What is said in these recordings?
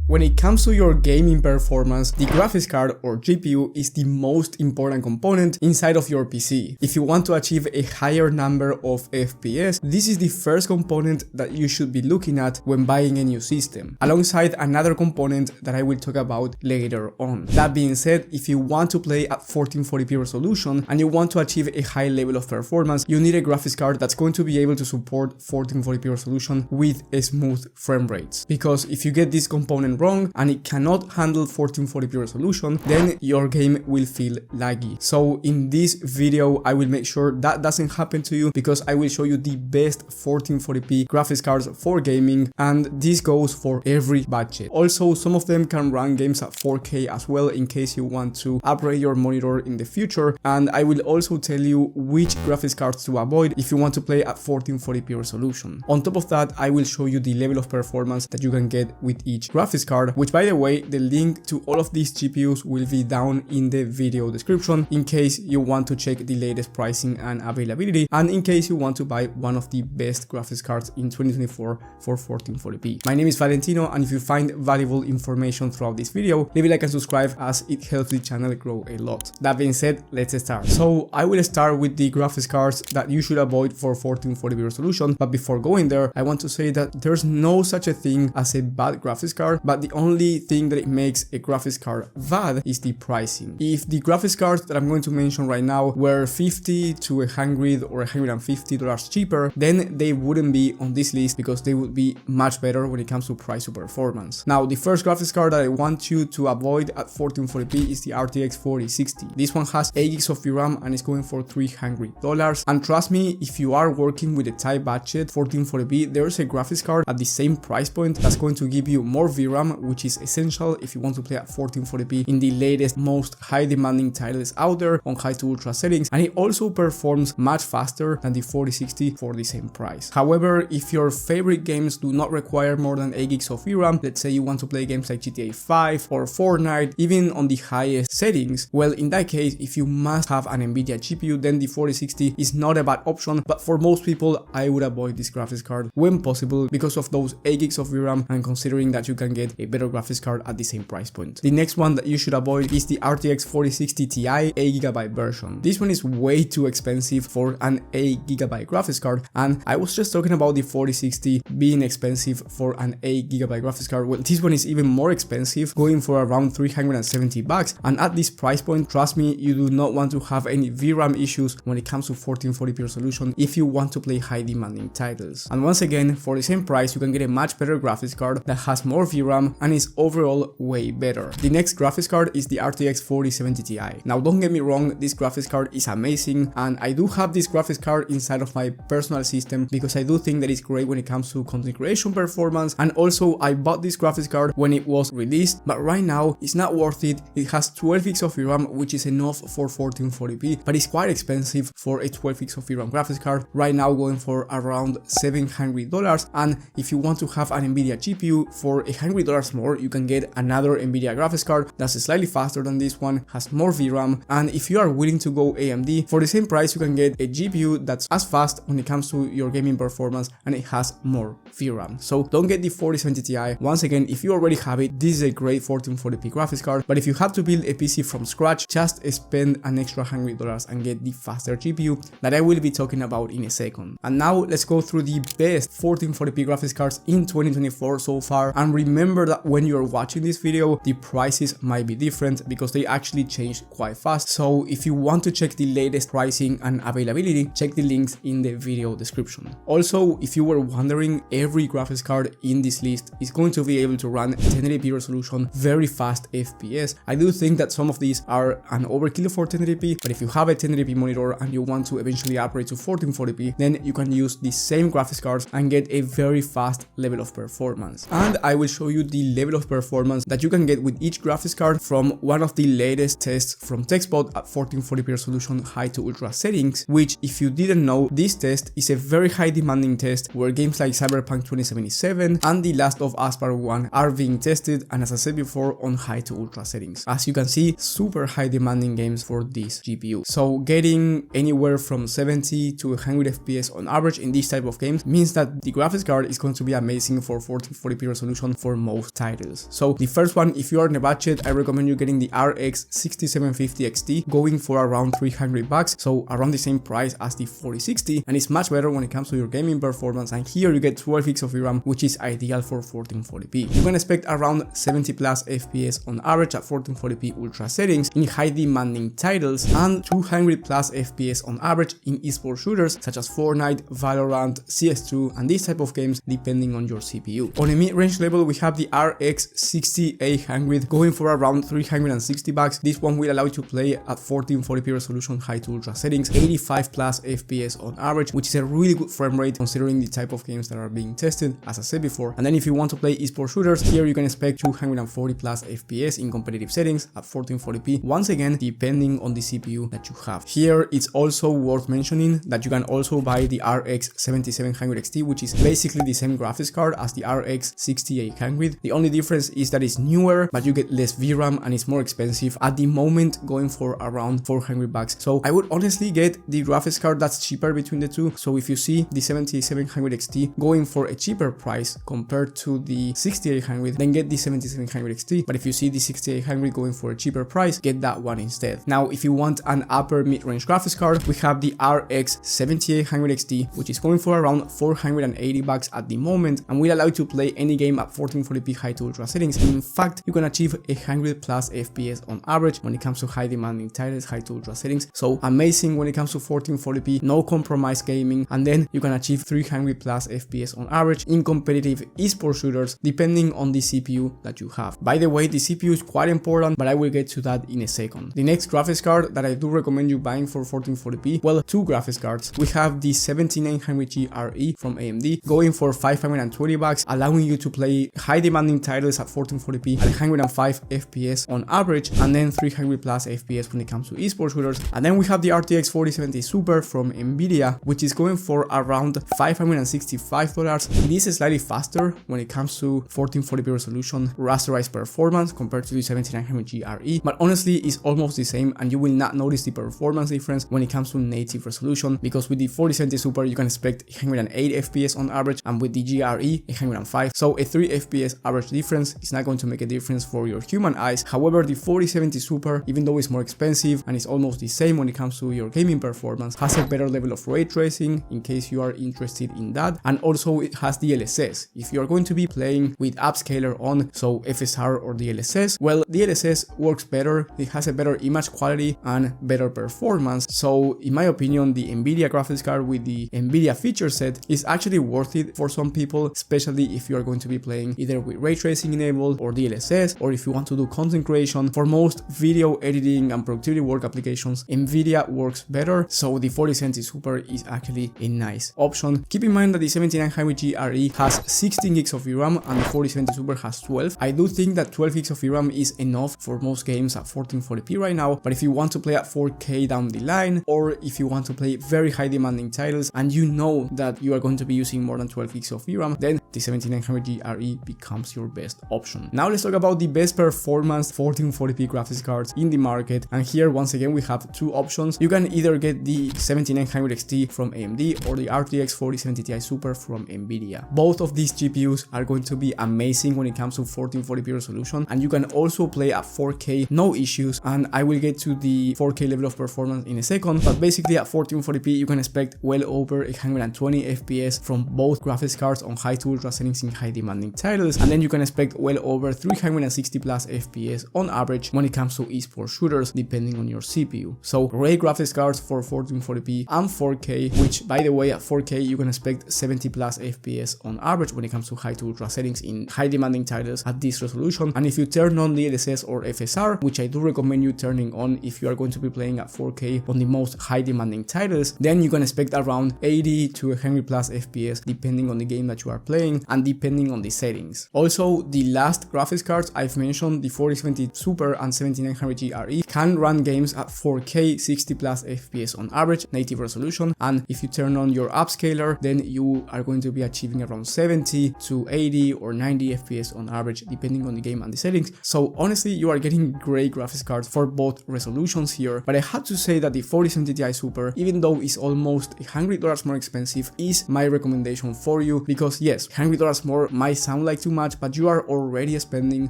When it comes to your gaming performance, the graphics card or GPU is the most important component inside of your PC. If you want to achieve a higher number of FPS, this is the first component that you should be looking at when buying a new system, alongside another component that I will talk about later on. That being said, if you want to play at 1440p resolution and you want to achieve a high level of performance, you need a graphics card that's going to be able to support 1440p resolution with a smooth frame rates. Because if you get this component wrong and it cannot handle 1440p resolution, then your game will feel laggy. So in this video I will make sure that doesn't happen to you, because I will show you the best 1440p graphics cards for gaming, and this goes for every budget. Also, some of them can run games at 4K as well in case you want to upgrade your monitor in the future, and I will also tell you which graphics cards to avoid if you want to play at 1440p resolution. On top of that, I will show you the level of performance that you can get with each graphics card, which by the way, the link to all of these GPUs will be down in the video description in case you want to check the latest pricing and availability, and in case you want to buy one of the best graphics cards in 2024 for 1440p. My name is Valentino, and if you find valuable information throughout this video, leave a like and subscribe as it helps the channel grow a lot. That being said, let's start. So I will start with the graphics cards that you should avoid for 1440p resolution, but before going there, I want to say that there's no such a thing as a bad graphics card, but the only thing that it makes a graphics card bad is the pricing. If the graphics cards that I'm going to mention right now were $50 to $100 or $150 cheaper, then they wouldn't be on this list because they would be much better when it comes to price to performance. Now, the first graphics card that I want you to avoid at 1440p is the RTX 4060. This one has 8 gigs of VRAM and is going for $300. And trust me, if you are working with a tight budget 1440p, there's a graphics card at the same price point that's going to give you more VRAM, which is essential if you want to play at 1440p in the latest, most high demanding titles out there on high to ultra settings, and it also performs much faster than the 4060 for the same price. However, if your favorite games do not require more than 8 gigs of VRAM, let's say you want to play games like GTA 5 or Fortnite, even on the highest settings, well, in that case, if you must have an Nvidia GPU, then the 4060 is not a bad option, but for most people, I would avoid this graphics card when possible because of those 8 gigs of VRAM and considering that you can get a better graphics card at the same price point. The next one that you should avoid is the RTX 4060 Ti 8GB version. This one is way too expensive for an 8GB graphics card, and I was just talking about the 4060 being expensive for an 8GB graphics card. Well, this one is even more expensive, going for around $370, and at this price point, trust me, you do not want to have any VRAM issues when it comes to 1440p resolution if you want to play high demanding titles. And once again, for the same price, you can get a much better graphics card that has more VRAM and is overall way better. The next graphics card is the RTX 4070 Ti. Now, don't get me wrong, this graphics card is amazing, and I do have this graphics card inside of my personal system because I do think that it's great when it comes to content creation performance, and also I bought this graphics card when it was released, but right now it's not worth it. It has 12 gigs of VRAM, which is enough for 1440p, but it's quite expensive for a 12 gigs of VRAM graphics card, right now going for around $700, and if you want to have an Nvidia GPU for $100 more, you can get another Nvidia graphics card that's slightly faster than this one, has more VRAM, and if you are willing to go AMD, for the same price you can get a GPU that's as fast when it comes to your gaming performance and it has more VRAM. So don't get the 4070 Ti. Once again, if you already have it, this is a great 1440p graphics card, but if you have to build a PC from scratch, just spend an extra $100 and get the faster GPU that I will be talking about in a second. And now let's go through the best 1440p graphics cards in 2024 so far, and remember that when you're watching this video, the prices might be different because they actually change quite fast. So if you want to check the latest pricing and availability, check the links in the video description. Also, if you were wondering, every graphics card in this list is going to be able to run 1080p resolution, very fast FPS. I do think that some of these are an overkill for 1080p, but if you have a 1080p monitor and you want to eventually upgrade to 1440p, then you can use the same graphics cards and get a very fast level of performance. And I will show you the level of performance that you can get with each graphics card from one of the latest tests from TechSpot at 1440p resolution high to ultra settings, which, if you didn't know, this test is a very high demanding test where games like Cyberpunk 2077 and The Last of Us Part 1 are being tested, and as I said before, on high to ultra settings. As you can see, super high demanding games for this GPU. So getting anywhere from 70 to 100 FPS on average in this type of games means that the graphics card is going to be amazing for 1440p resolution for most both titles. So the first one, if you are in a budget, I recommend you getting the RX 6750 XT, going for around $300, so around the same price as the 4060, and it's much better when it comes to your gaming performance. And here you get 12 gigs of VRAM, which is ideal for 1440p. You can expect around 70 plus FPS on average at 1440p ultra settings in high demanding titles, and 200 plus FPS on average in esports shooters such as Fortnite, Valorant, CS2, and these type of games depending on your CPU. On a mid-range level, we have the RX 6800 going for around $360. This one will allow you to play at 1440p resolution high to ultra settings, 85 plus FPS on average, which is a really good frame rate considering the type of games that are being tested, as I said before. And then if you want to play esports shooters, here you can expect 240 plus FPS in competitive settings at 1440p, once again depending on the CPU that you have. Here it's also worth mentioning that you can also buy the RX 7700 XT, which is basically the same graphics card as the RX 6800. The only difference is that it's newer, but you get less VRAM and it's more expensive at the moment, going for around $400. So I would honestly get the graphics card that's cheaper between the two. So if you see the 7700 XT going for a cheaper price compared to the 6800, then get the 7700 XT. But if you see the 6800 going for a cheaper price, get that one instead. Now, if you want an upper mid-range graphics card, we have the RX 7800 XT, which is going for around $480 at the moment, and will allow you to play any game at 1440p high to ultra settings. In fact, you can achieve 100 plus FPS on average when it comes to high demanding titles, high to ultra settings. So amazing when it comes to 1440p, no compromise gaming, and then you can achieve 300 plus FPS on average in competitive esports shooters depending on the CPU that you have. By the way, the CPU is quite important, but I will get to that in a second. The next graphics card that I do recommend you buying for 1440p, well, two graphics cards. We have the 7900G RE from AMD going for $520, allowing you to play high demanding titles at 1440p at 105 FPS on average, and then 300 plus FPS when it comes to esports shooters. And then we have the RTX 4070 Super from Nvidia, which is going for around $565. It is slightly faster when it comes to 1440p resolution rasterized performance compared to the 7900G RE, but honestly it's almost the same, and you will not notice the performance difference when it comes to native resolution, because with the 4070 Super you can expect 108 FPS on average, and with the GRE 105. So a 3 FPS average difference is not going to make a difference for your human eyes. However, the 4070 Super, even though it's more expensive and it's almost the same when it comes to your gaming performance, has a better level of ray tracing in case you are interested in that, and also it has DLSS. If you are going to be playing with upscaler on, so FSR or DLSS, well, DLSS works better, it has a better image quality and better performance. So in my opinion, the Nvidia graphics card with the Nvidia feature set is actually worth it for some people, especially if you are going to be playing either with ray tracing enabled or DLSS, or if you want to do content creation. For most video editing and productivity work applications, Nvidia works better, so the 4070 Super is actually a nice option. Keep in mind that the 7900G RE has 16 gigs of VRAM and the 4070 Super has 12. I do think that 12 gigs of VRAM is enough for most games at 1440p right now, but if you want to play at 4K down the line, or if you want to play very high demanding titles and you know that you are going to be using more than 12 gigs of VRAM, then the 7900G RE becomes your best option. Now let's talk about the best performance 1440p graphics cards in the market, and here once again we have two options. You can either get the 7900 XT from AMD or the RTX 4070 Ti Super from Nvidia. Both of these GPUs are going to be amazing when it comes to 1440p resolution, and you can also play at 4K no issues, and I will get to the 4K level of performance in a second. But basically at 1440p you can expect well over 120 FPS from both graphics cards on high to ultra settings in high demanding titles, and then you can expect well over 360 plus FPS on average when it comes to esports shooters depending on your CPU. So great graphics cards for 1440p and 4K, which by the way at 4K you can expect 70 plus FPS on average when it comes to high to ultra settings in high demanding titles at this resolution. And if you turn on DLSS or FSR, which I do recommend you turning on if you are going to be playing at 4K on the most high demanding titles, then you can expect around 80 to 100 plus FPS depending on the game that you are playing and depending on the settings. Also, the last graphics cards I've mentioned, the 4070 Super and 7900G RE, can run games at 4K 60 plus FPS on average native resolution, and if you turn on your upscaler, then you are going to be achieving around 70 to 80 or 90 FPS on average depending on the game and the settings. So honestly, you are getting great graphics cards for both resolutions here, but I had to say that the 4070 Ti Super, even though it's almost $100 more expensive, is my recommendation for you, because yes, $100 more might sound like too much, but you are already spending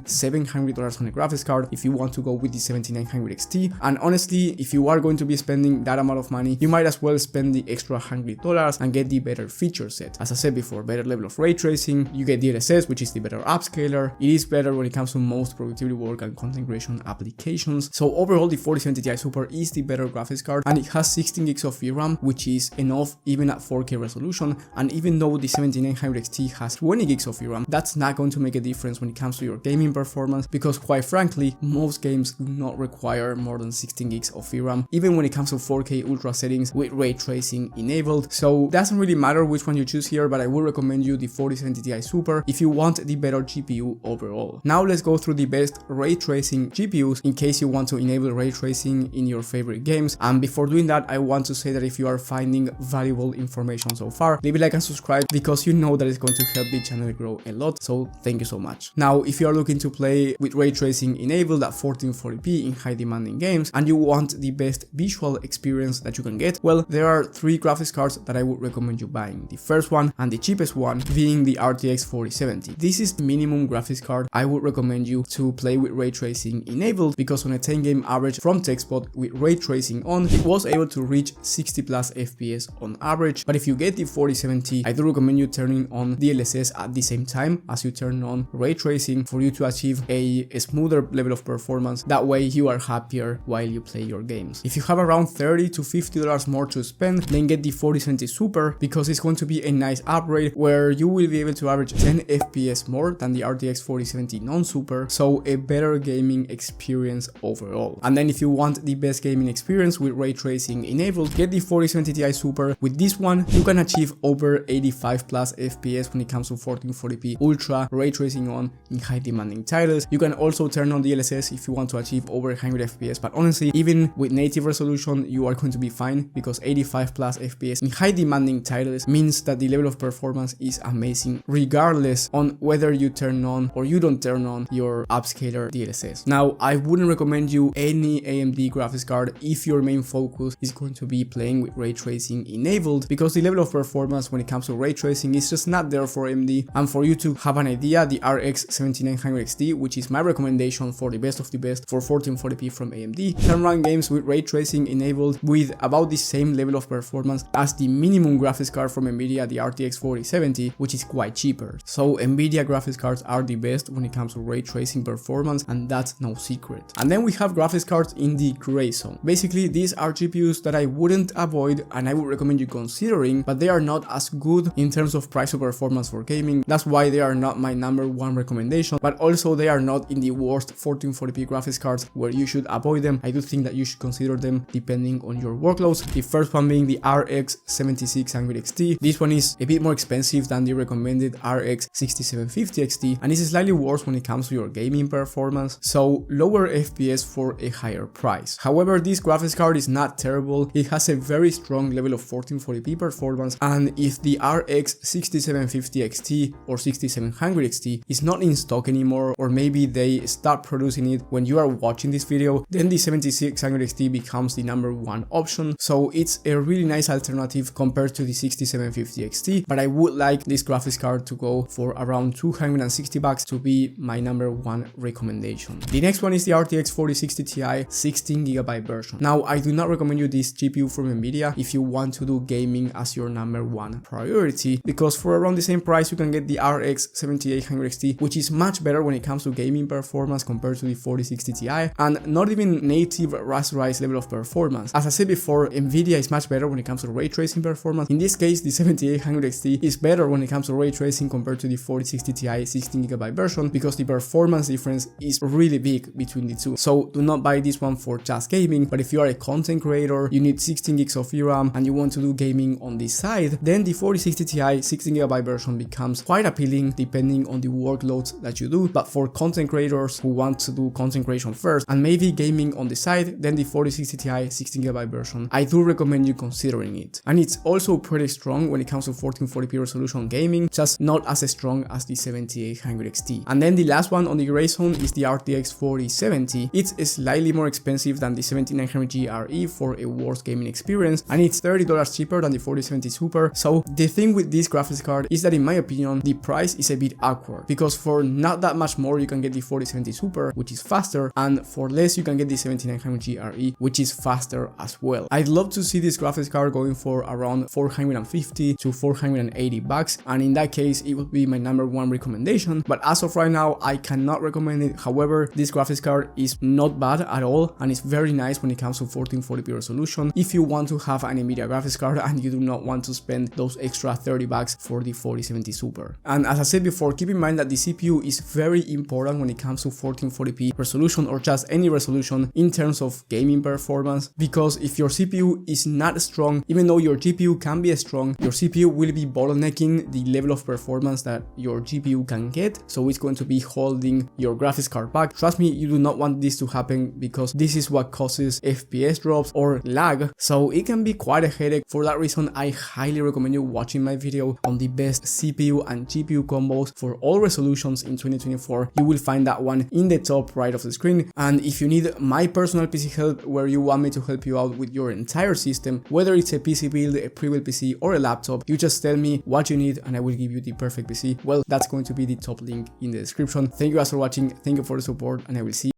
$700 on a graphics card if you want to go with the 7900 XT. And honestly, if you are going to be spending that amount of money, you might as well spend the extra $100 and get the better feature set. As I said before, better level of ray tracing, you get DLSS, which is the better upscaler. It is better when it comes to most productivity work and content creation applications. So overall, the 4070 Ti Super is the better graphics card, and it has 16 gigs of VRAM, which is enough even at 4K resolution. And even though the 7900 XT has 20 gigs of VRAM, that's not going to make a difference when it comes to your gaming performance, because quite frankly, most games do not require more than 16 gigs of VRAM, even when it comes to 4K ultra settings with ray tracing enabled. So it doesn't really matter which one you choose here, but I would recommend you the 4070 Ti Super if you want the better GPU overall. Now let's go through the best ray tracing GPUs in case you want to enable ray tracing in your favorite games. And before doing that, I want to say that if you are finding valuable information so far, leave a like and subscribe, because you know that it's going to help the channel grow a lot, so thank you so much. Now, if you are looking to play with ray tracing enabled at 1440p in high demanding games and you want the best visual experience that you can get, well, there are three graphics cards that I would recommend you buying. The first one and the cheapest one being the RTX 4070. This is the minimum graphics card I would recommend you to play with ray tracing enabled, because on a 10 game average from TechSpot with ray tracing on, it was able to reach 60 plus FPS on average. But if you get the 4070, I do recommend you turning on DLSS at the same time as you turn on ray tracing for you to achieve a smoother level of performance. That way you are happier while you play your games. If you have around $30 to $50 more to spend, then get the 4070 Super, because it's going to be a nice upgrade where you will be able to average 10 FPS more than the RTX 4070 non-super, so a better gaming experience overall. And then if you want the best gaming experience with ray tracing enabled, get the 4070 Ti Super. With this one, you can achieve over 85 plus FPS when it comes to 1440p ultra ray tracing on in high demanding titles. You can also turn on DLSS if you want to achieve over 100 FPS, but honestly, even with native resolution, you are going to be fine, because 85 plus FPS in high demanding titles means that the level of performance is amazing regardless on whether you turn on or you don't turn on your upscaler DLSS. Now, I wouldn't recommend you any AMD graphics card if your main focus is going to be playing with ray tracing enabled, because the level of performance when it comes to ray tracing is just not there for AMD. And for you to have an idea, the RX 7900 XT, which is my recommendation for the best of the best for 1440p from AMD, can run games with ray tracing enabled with about the same level of performance as the minimum graphics card from Nvidia, the RTX 4070, which is quite cheaper. So Nvidia graphics cards are the best when it comes to ray tracing performance, and that's no secret. And then we have graphics cards in the gray zone. Basically, these are GPUs that I wouldn't avoid and I would recommend you considering, but they are not as good in terms of price or performance for gaming. That's why they are not my #1 recommendation, but also they are not in the worst 1440p graphics cards where you should avoid them. I do think that you should consider them depending on your workloads. The first one being the RX 7600 XT. This one is a bit more expensive than the recommended RX 6750 XT, and is slightly worse when it comes to your gaming performance, so lower FPS for a higher price. However, this graphics card is not terrible. It has a very strong level of 1440p performance, and if the RX 6750 XT or 6700 XT is not in stock anymore, or maybe they start producing it when you are watching this video, then the 7600 XT becomes the #1 option. So it's a really nice alternative compared to the 6750 XT, but I would like this graphics card to go for around $260 to be my #1 recommendation. The next one is the RTX 4060 Ti 16GB version. Now, I do not recommend you this GPU from Nvidia if you want to do gaming as your #1 priority, because for around the same price you can get the RX 7800 XT, which is much better when it comes to gaming performance compared to the 4060 Ti, and not even native rasterized level of performance. As I said before, Nvidia is much better when it comes to ray tracing performance. In this case, the 7800 XT is better when it comes to ray tracing compared to the 4060 Ti 16GB version, because the performance difference is really big between the two. So do not buy this one for just gaming, but if you are a content creator, you need 16 gigs of VRAM and you want to do gaming on this side, then the 4060 Ti 16GB version becomes quite appealing depending on the workloads that you do. But for content creators who want to do content creation first and maybe gaming on the side, then the 4060 Ti 16GB version, I do recommend you considering it. And it's also pretty strong when it comes to 1440p resolution gaming, just not as strong as the 7800 XT. And then the last one on the gray zone is the RTX 4070. It's slightly more expensive than the 7900 GRE for a worse gaming experience, and it's $30 cheaper than the 4070 Super. So the thing with this graphics card is that in my opinion, the price is a bit awkward, because for not that much more you can get the 4070 Super, which is faster, and for less you can get the 7900 GRE, which is faster as well. I'd love to see this graphics card going for around 450 to 480 bucks, and in that case it would be my number one recommendation, but as of right now I cannot recommend it. However, this graphics card is not bad at all, and it's very nice when it comes to 1440p resolution if you want to have an Nvidia graphics card and you do not want to spend those extra 30 bucks for the 4070 Super. And as I said before, keep in mind that the CPU is very important when it comes to 1440p resolution or just any resolution in terms of gaming performance, because if your CPU is not strong, even though your GPU can be strong, your CPU will be bottlenecking the level of performance that your GPU can get, so it's going to be holding your graphics card back. Trust me, you do not want this to happen, because this is what causes FPS drops or lag, so it can be quite a headache. For that reason, I highly recommend you watching my video on the best CPU and GPU combos for all resolutions in 2024. You will find that one in the top right of the screen. And if you need my personal PC help, where you want me to help you out with your entire system, whether it's a PC build, a pre-built PC or a laptop, you just tell me what you need and I will give you the perfect PC. Well, that's going to be the top link in the description. Thank you guys for watching, thank you for the support, and I will see you